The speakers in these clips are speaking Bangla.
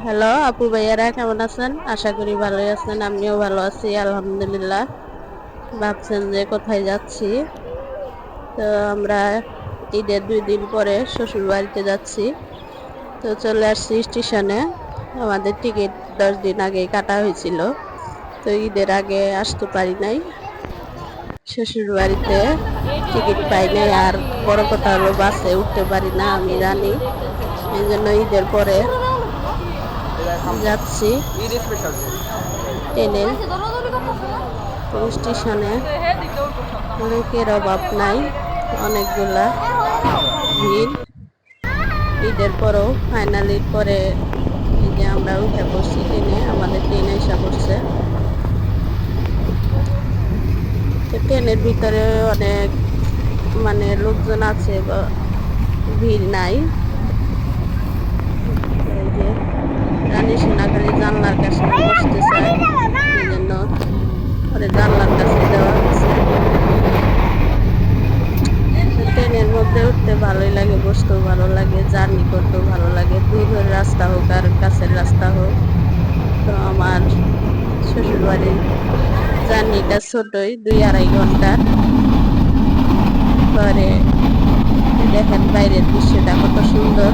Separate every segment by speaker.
Speaker 1: হ্যালো আপু ভাইয়ারা, কেমন আছেন? আশা করি ভালোই আছেন। আমিও ভালো আছি আলহামদুলিল্লাহ। ভাবছেন যে কোথায় যাচ্ছি? তো আমরা ঈদের 2 দিন পরে শ্বশুর বাড়িতে যাচ্ছি। তো চলে আসছি স্টেশনে। আমাদের টিকিট 10 দিন আগেই কাটা হয়েছিল, তো ঈদের আগে আসতে পারি নাই শ্বশুর বাড়িতে। টিকিট পাই নাই, আর বড় কথা হলো বাসে উঠতে পারি না, আমি জানি। এই জন্য ঈদের পরে যাচ্ছি ট্রেনে। তো স্টেশনে লোকের অভাব নাই, অনেকগুলা ভিড়। ঈদের পরেও ফাইনালির পরে এই যে আমরা উঠে পড়ছি ট্রেনে, আমাদের ট্রেন এসে পড়ছে। তো ট্রেনের ভিতরে অনেক লোকজন আছে, ভিড় নাই। এই যে রানী সোনাখালি জানলার কাছে বসতে চায়, এই জন্য ওরে জানলার কাছে দেওয়া হচ্ছে। ট্রেনের মধ্যে উঠতে ভালোই লাগে, বসতেও ভালো লাগে, জার্নি করতেও ভালো লাগে, দূরের রাস্তা হোক আর কাছের রাস্তা হোক। তো আমার শ্বশুর বাড়ির জার্নিটা ছোটই, 2-2.5 ঘন্টা। পরে দেখেন বাইরের দৃশ্যটা কত সুন্দর।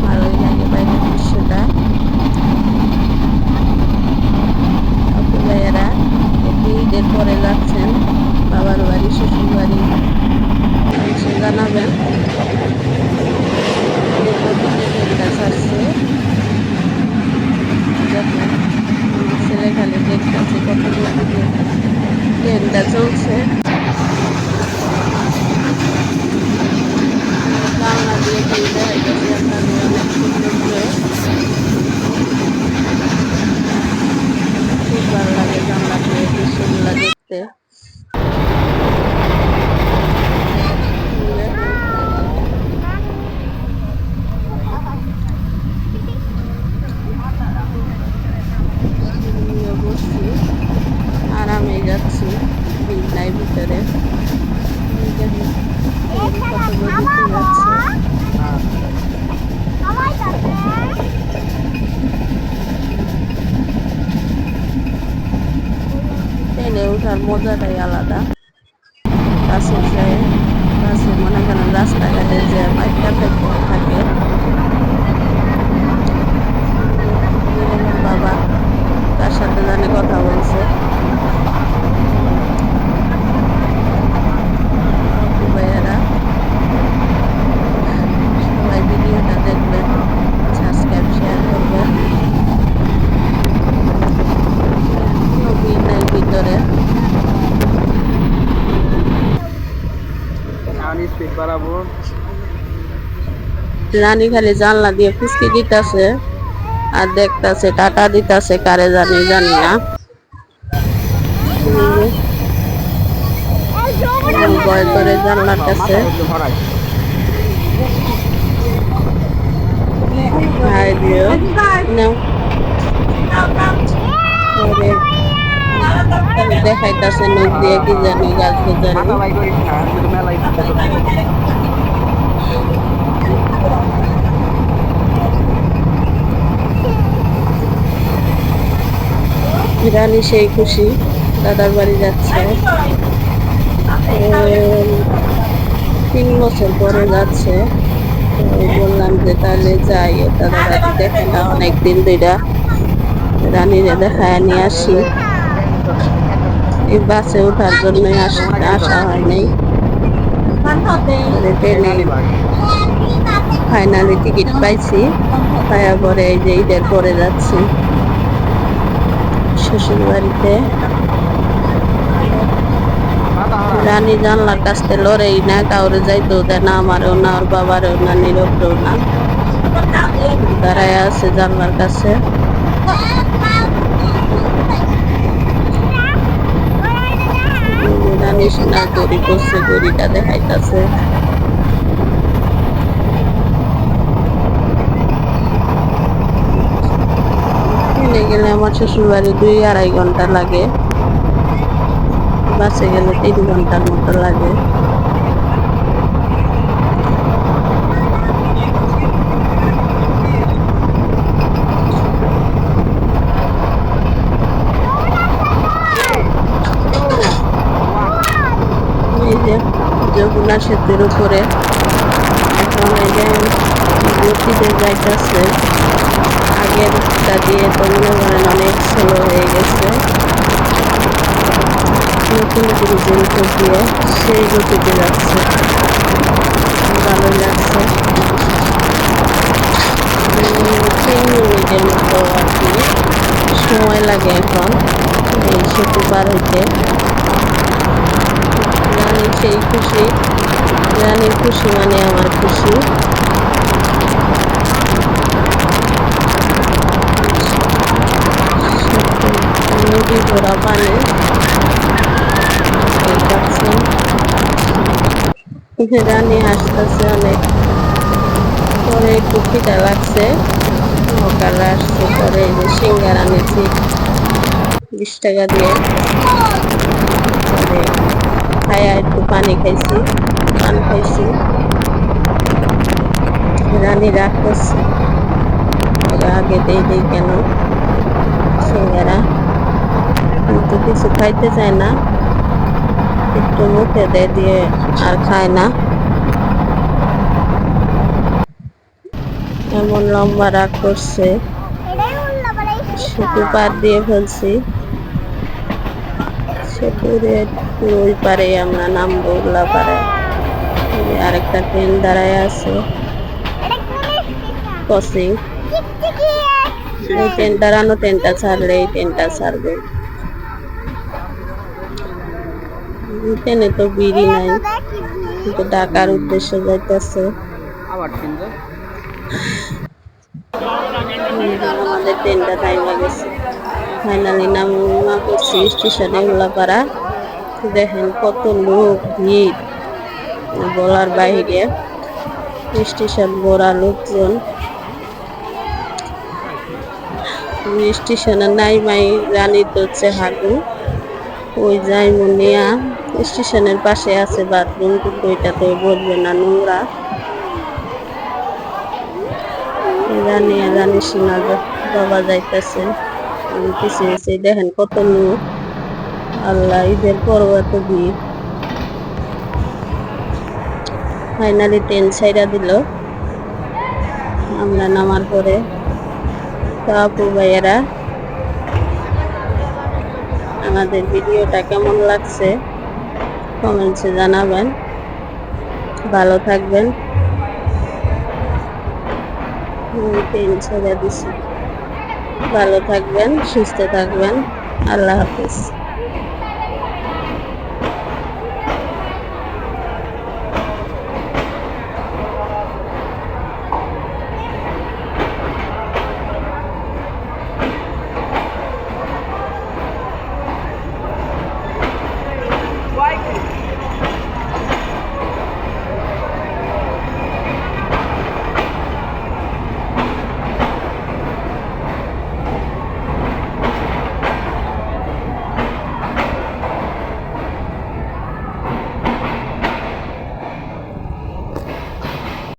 Speaker 1: ভালোই লাগে বাইরের দৃশ্যটা। আপু ভাইয়েরা ঈদের পরে যাচ্ছেন বাবার বাড়ি শ্বশুর বাড়ি, জানাবেন। ট্রেনটা ছাড়ছে, দেখেন আমার ছেলে খালি দেখতেছে কত দূর ট্রেনটা চলছে। জানলা দিয়ে ঘুরে দেখাইতেছি আপনাদের অনেক সুন্দর করে। খুব ভালো লাগে জানলা দিয়ে দৃশ্যগুলো দেখতে। বসছি, আরামে যাচ্ছি, ভিড় নাই ভিতরে। কত গতিতে যাচ্ছে। ট্রেনে ওঠার মজাটাই আলাদা। বাসে যায়, বাসে মনে করেন রাস্তাঘাটে যে একটা থাকে। বাবা তার সাথে জানি কথা বলছে। ভাইয়েরা সবাই ভিডিওটা দেখবেন, সাবস্ক্রাইব শেয়ার করবেন। কোনো ভিড় নাই ভিতরে। রানী খালি জানলা দিয়ে ফুসকি দিতেছে আর দেখতেছে, টাটা দিতেছে কারে জানি না। ভয় করে জানলার কাছে। দেখাইতেছে নখ দিয়ে কি জানি গাছ জানি। রানী সেই খুশি, দাদার বাড়ি যাচ্ছে। 3 বছর পরে যাচ্ছে। তো বললাম যে তাহলে যাই, দাদা বাড়ি দেখে না অনেকদিন ধরে, রানীরে দেখায় নিয়ে আসি। এই বাসে ওঠার জন্যই আসা হয় নাই। ফাইনালি টিকিট পাইছি, পাওয়ার পরে এই যে ঈদের পরে যাচ্ছি শ্বশুর বাড়িতে। রানী জানলার কাছে লড়েই না, কাউরে যাইতেও দেয় না, আমারও না, ওর বাবারও না, নীরবেও না, দাঁড়ায় আছে জানলার কাছে। রানী সোনার গড়ি করছে, গড়িটা দেখাইতেছে। ট্রেনে গেলে আমার শ্বশুর বাড়ি 2-2.5 ঘন্টা লাগে, বাসে গেলে 3 ঘন্টার মতো লাগে। যমুনা সেতুর উপরে এখন এই যে গতিতে যাইতেছে। আগেরটা দিয়ে তো মনে করেন অনেক স্লো হয়ে গেছে, নতুন নতুন দিয়ে সেই গতিতে যাচ্ছে, ভালোই লাগছে। 3 মিনিটের মতো আর কি সময় লাগে এখন এই সেতু পার হইতে। রানীর সেই খুশি, রানীর খুশি মানে আমার খুশি। নদী ভরা পানি পাচ্ছেন। রানী হাসতেছে অনেক। পরে একটু খিদা লাগছে, সকালে আসছে, পরে এই যে সিঙ্গারা নিয়েছি 20 টাকা দিয়ে। পরে খাইয়া একটু পানি খাইছি, পান খাইছি। রানী রাগ করছে, আগে দেই কেন সিঙ্গারা, কিন্তু কিছু খাইতে চায় না, একটু মুখে দিয়ে আর খায় না। এমন লম্বা রাগ করছে। সেতু পার দিয়ে ফেলছি, সেতুর ওই পারে আমরা নামবো উল্লাপাড়ে। আরেকটা ট্রেন দাঁড়ায় আছে ক্রসিং। এই ট্রেন দাঁড়ানো, ট্রেনটা ছাড়লে এই ট্রেনটা ছাড়বে। ট্রেনে তো ভিড়ই নাই, কিন্তু ঢাকার উদ্দেশ্যে যাইতেছে। আমাদের ট্রেনটা টাইমে গেছে, ফাইনালি নামা করছি স্টেশনে উল্লাপাড়া। দেখেন কত লোক, ভিড় বলার বাইরে, স্টেশন ভরা লোকজন। স্টেশনে নাই মাই রানীর হচ্ছে হাগু, ওই যাই মুনিয়া। স্টেশনের পাশে আছে বাথরুম, কিন্তু এটাতে বলবে না, নোংরা। রানী আর রানী সোনা বাবা যাইতেছে, পিছিয়ে পিছিয়ে দেখেন কত লোক। আল্লাহ, ঈদের পরও এত ভিড়। ফাইনালি ট্রেন ছাইড়া দিল আমরা নামার পরে। তো আপু ভাইয়েরা, আমাদের ভিডিওটা কেমন লাগছে কমেন্টসে জানাবেন। ভালো থাকবেন। ট্রেন ছেড়ে দিছি, ভালো থাকবেন, সুস্থ থাকবেন। আল্লাহ হাফিজ।